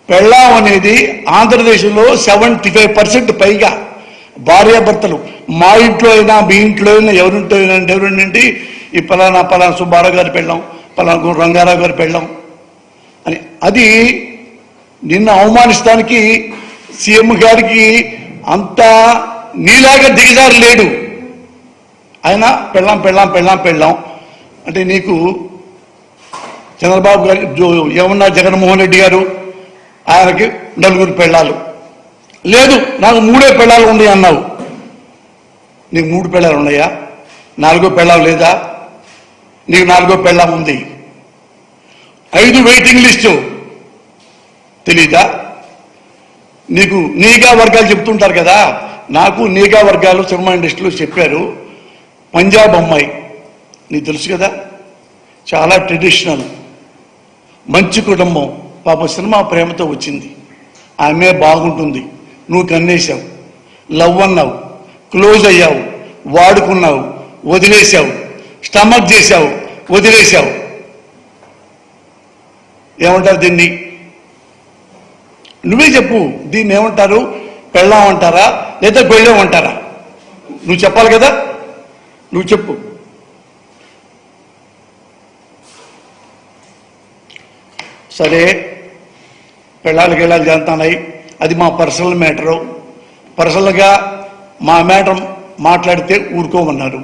పెళ్ళాం అనేది ఆంధ్రదేశంలో 75% పైగా భార్యాభర్తలు, మా ఇంట్లో అయినా మీ ఇంట్లో అయినా ఎవరింటి ఈ పలానా సుబ్బారావు గారి పెళ్ళాం, పలానా రంగారావు గారి పెళ్ళాం అని. అది నిన్న అవమానిస్తానికి సీఎం గారికి అంత నీలాగా దిగజారు లేడు. ఆయన పెళ్ళాం అంటే నీకు చంద్రబాబు గారి ఏమన్నా జగన్మోహన్ రెడ్డి గారు ఆయనకి 4 పెళ్ళాలు లేదు, నాకు 3 పెళ్ళాలు ఉన్నాయి అన్నావు. నీకు 3 పెళ్ళాలు ఉన్నాయా? 4వ పెళ్ళాం లేదా? నీకు 4వ పెళ్ళాం ఉంది. 5 వెయిటింగ్ లిస్టు తెలీదా? నీకు నీగా వర్గాలు చెప్తుంటారు కదా. నాకు నీగా వర్గాలు సినిమా ఇండస్ట్రీలో చెప్పారు. పంజాబ్ అమ్మాయి నీకు తెలుసు కదా, చాలా ట్రెడిషనల్, మంచి కుటుంబం, పాప సినిమా ప్రేమతో వచ్చింది. ఆమె బాగుంటుంది, నువ్వు కన్నేసావు, లవ్ అన్నావు, క్లోజ్ అయ్యావు, వాడుకున్నావు, వదిలేసావు, స్టమక్ చేశావు, వదిలేసావు. ఏమంటారు దీన్ని? నువ్వే చెప్పు. దీన్ని ఏమంటారు? పెళ్ళాం అంటారా లేదా పెళ్ళాం అంటారా? నువ్వు చెప్పాలి కదా, నువ్వు చెప్పు. సరే, పెళ్ళాలు గిళ్ళాలు చేస్తున్నాయి, అది మా పర్సనల్ మ్యాటరు. పర్సనల్గా మా మ్యాటర్ మాట్లాడితే ఊరుకోమన్నారు,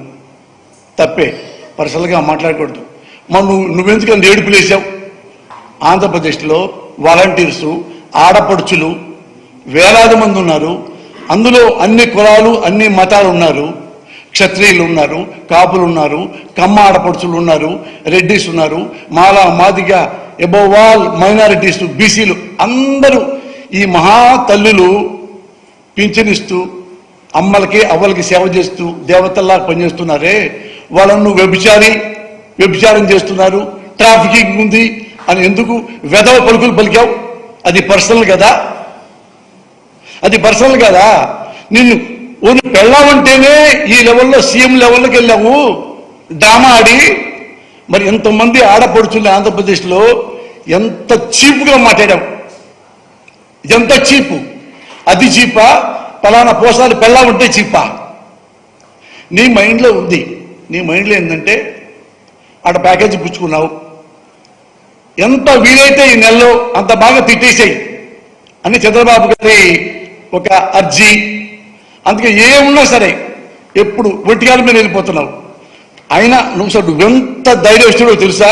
తప్పే. పర్సనల్గా మాట్లాడకూడదు. మరి నువ్వెందుకని ఏడుపులేసావు? ఆంధ్రప్రదేశ్లో వాలంటీర్సు, ఆడపడుచులు వేలాది మంది ఉన్నారు. అందులో అన్ని కులాలు, అన్ని మతాలు ఉన్నారు. క్షత్రియులు ఉన్నారు, కాపులు ఉన్నారు, కమ్మ ఆడపడుచులు ఉన్నారు, రెడ్డిస్ ఉన్నారు, మాలా మాదిగ, అబోవ్ ఆల్ మైనారిటీస్, బీసీలు అందరూ ఈ మహా తల్లులు పింఛనిస్తూ అమ్మలకి అవ్వలకి సేవ చేస్తూ దేవతల్లా పనిచేస్తున్నారే, వాళ్ళను వ్యభిచారం చేస్తున్నారు, ట్రాఫికింగ్ ఉంది అని ఎందుకు వెధవ పలుకులు పలికావు? అది పర్సనల్ కదా, అది పర్సనల్ కదా. నిన్ను పెళ్ళామంటేనే ఈ లెవెల్లో సీఎం లెవెల్లోకి వెళ్ళావు, డ్రామా ఆడి. మరి ఎంతమంది ఆడపడుచుల్ని ఆంధ్రప్రదేశ్లో ఎంత చీప్గా మాట్లాడావు, ఎంత చీపు. అది చీపా? పలానా పోసాలు పెళ్ళామంటే చీపా? నీ మైండ్లో ఉంది. నీ మైండ్లో ఏంటంటే ఆడ ప్యాకేజీ పుచ్చుకున్నావు, ఎంత వీలైతే ఈ నెలలో అంత బాగా తిట్టేసాయి అని చంద్రబాబు గారి ఒక అర్జీ. అందుకే ఏమున్నా సరే ఎప్పుడు ఒట్టిగాల మీద వెళ్ళిపోతున్నావు. అయినా నువ్వెంత ధైర్యస్తుడో తెలుసా?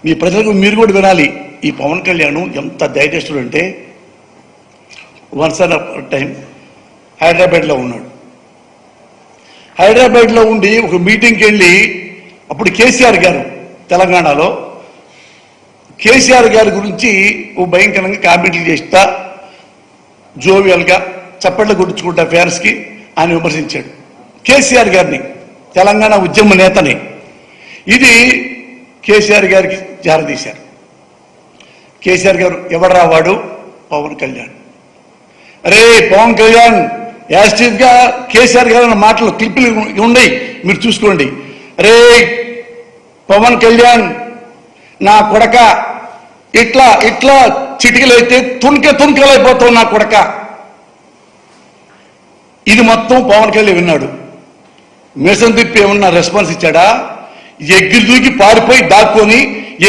మీ ప్రజలకు మీరు కూడా వినాలి. ఈ పవన్ కళ్యాణ్ ఎంత ధైర్యస్తుడు అంటే, వన్స్ ఆన్ టైం హైదరాబాద్లో ఉన్నాడు. హైదరాబాద్లో ఉండి ఒక మీటింగ్కి వెళ్ళి, అప్పుడు కేసీఆర్ గారు తెలంగాణలో, కేసీఆర్ గారి గురించి ఓ భయంకరంగా కామెంట్లు చేస్తా, జోవియల్గా చప్పట్లు కొట్టించుకుంటా ఫ్యాన్స్కి ఆయన విమర్శించాడు కేసీఆర్ గారిని, తెలంగాణ ఉద్యమ నేతని. ఇది కేసీఆర్ గారికి జారదీశారు. కేసీఆర్ గారు ఎవడరా వాడు? పవన్ కళ్యాణ్. అరే పవన్ కళ్యాణ్ యాస్టివ్గా కేసీఆర్ గారు అన్న మాటలు క్లిప్పులు ఉన్నాయి, మీరు చూసుకోండి. అరే పవన్ కళ్యాణ్ నా కొడక, ఇట్లా ఇట్లా చిటికలైతే తుణకలైపోతావు నా కొడక. ఇది మొత్తం పవన్ కళ్యాణ్ విన్నాడు. మిషన్ తిప్పి ఏమన్నా రెస్పాన్స్ ఇచ్చాడా? ఎగ్గిరి దూకి పారిపోయి దాక్కొని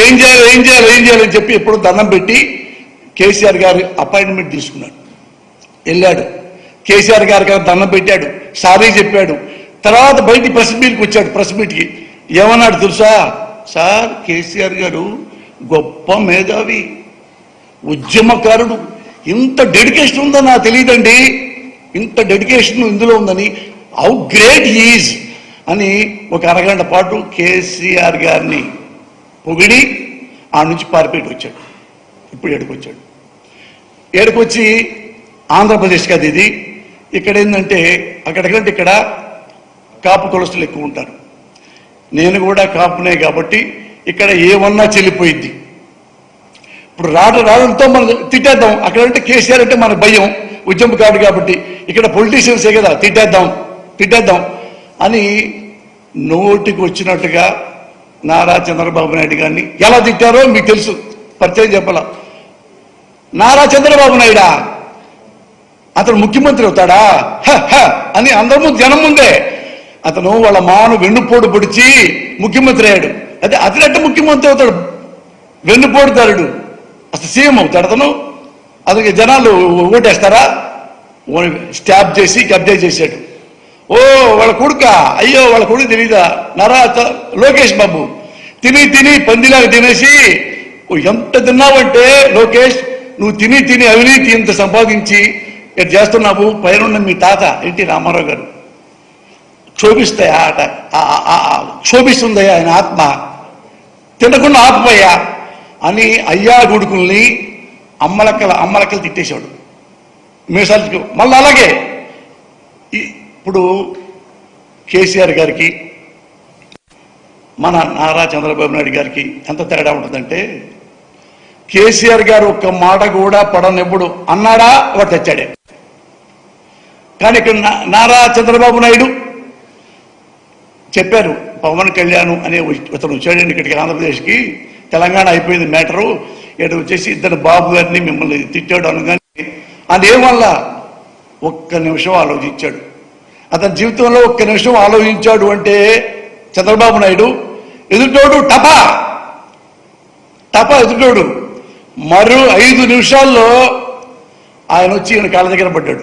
ఏం చేయాలని చెప్పి ఎప్పుడు దండం పెట్టి కేసీఆర్ గారు అపాయింట్మెంట్ తీసుకున్నాడు. వెళ్ళాడు, కేసీఆర్ గారికి దండం పెట్టాడు, సారీ చెప్పాడు. తర్వాత బయటికి ప్రెస్ మీట్కి వచ్చాడు. ప్రెస్ మీట్కి ఏమన్నాడు తెలుసా? సార్, కేసీఆర్ గారు గొప్ప మేధావి, ఉద్యమకారుడు, ఇంత డెడికేషన్ ఉందని నాకు తెలియదండి, ఇంత డెడికేషన్ ఇందులో ఉందని, హౌ గ్రేట్ హీఈజ్ అని ఒక అరగంట పాటు కేసీఆర్ గారిని పొగిడి ఆ నుంచి పారిపోయి వచ్చాడు. ఇప్పుడు ఏడుకొచ్చాడు. ఏడుకొచ్చి ఆంధ్రప్రదేశ్ కదా ఇది. ఇక్కడ ఏంటంటే అక్కడికంటే ఇక్కడ కాపు కులస్తులు ఎక్కువ ఉంటారు. నేను కూడా కాపునే కాబట్టి ఇక్కడ ఏమన్నా చెల్లిపోయింది. ఇప్పుడు రావడంతో మనం తిట్టేద్దాం. అక్కడంటే కేసీఆర్ అంటే మన భయం, ఉద్యమకారుడు కాబట్టి. ఇక్కడ పొలిటీషియన్సే కదా, తిట్టేద్దాం అని నోటికి వచ్చినట్టుగా నారా చంద్రబాబు నాయుడు గారిని ఎలా తిట్టారో మీకు తెలుసు. పరిచయం చెప్పాల. నారా చంద్రబాబు నాయుడా అతను ముఖ్యమంత్రి అవుతాడా అని అందరి ముందు జనం ముందే అతను వాళ్ళ మాను వెన్నుపోటు పొడిచి ముఖ్యమంత్రి అయ్యాడు. అదే అతనట్టు ముఖ్యమంత్రి అవుతాడు, వెన్నుపోటుదారుడు అసలు సీఎం అవుతాడు అతను. అతనికి జనాలు ఓటేస్తారా? స్టాప్ చేసి కబ్జా చేశాడు. ఓ వాళ్ళ కొడుక, అయ్యో వాళ్ళ కొడుకు తెలీదా? నారా లోకేష్ బాబు తిని తిని పందిలాగా తినేసి ఎంత తిన్నావంటే లోకేష్ నువ్వు తిని తిని అవినీతి ఇంత సంపాదించి ఇటు చేస్తున్నావు. పైన మీ తాత ఎన్టీ రామారావు గారు క్షోభిస్తాయా అట, క్షోభిస్తుందయ్యా ఆయన ఆత్మ, తినకుండా ఆత్మయ్యా అని అయ్యా కొడుకుల్ని అమ్మలక్కలు తిట్టేశాడు మీసాలకి. మళ్ళీ అలాగే ఇప్పుడు కేసీఆర్ గారికి మన నారా చంద్రబాబు నాయుడు గారికి ఎంత తేడా ఉంటుందంటే, కేసీఆర్ గారు ఒక్క మాట కూడా పడనెప్పుడు అన్నాడా వాడు తెచ్చాడే. కానీ ఇక్కడ నారా చంద్రబాబు నాయుడు చెప్పారు, పవన్ కళ్యాణ్ అనే ఇతను వచ్చాడండి ఇక్కడికి ఆంధ్రప్రదేశ్కి, తెలంగాణ అయిపోయింది మ్యాటరు, ఇక్కడ వచ్చేసి ఇద్దరు బాబు గారిని మిమ్మల్ని తిట్టాడు అనగానే అదేవల్ల ఒక్క నిమిషం ఆలోచించాడు. అతని జీవితంలో ఒక్క నిమిషం ఆలోచించాడు అంటే చంద్రబాబు నాయుడు ఎదుటోడు టపా ఎదుటోడు మరో 5 నిమిషాల్లో ఆయన వచ్చి ఈయన కాళ్ళ దగ్గర పడ్డాడు.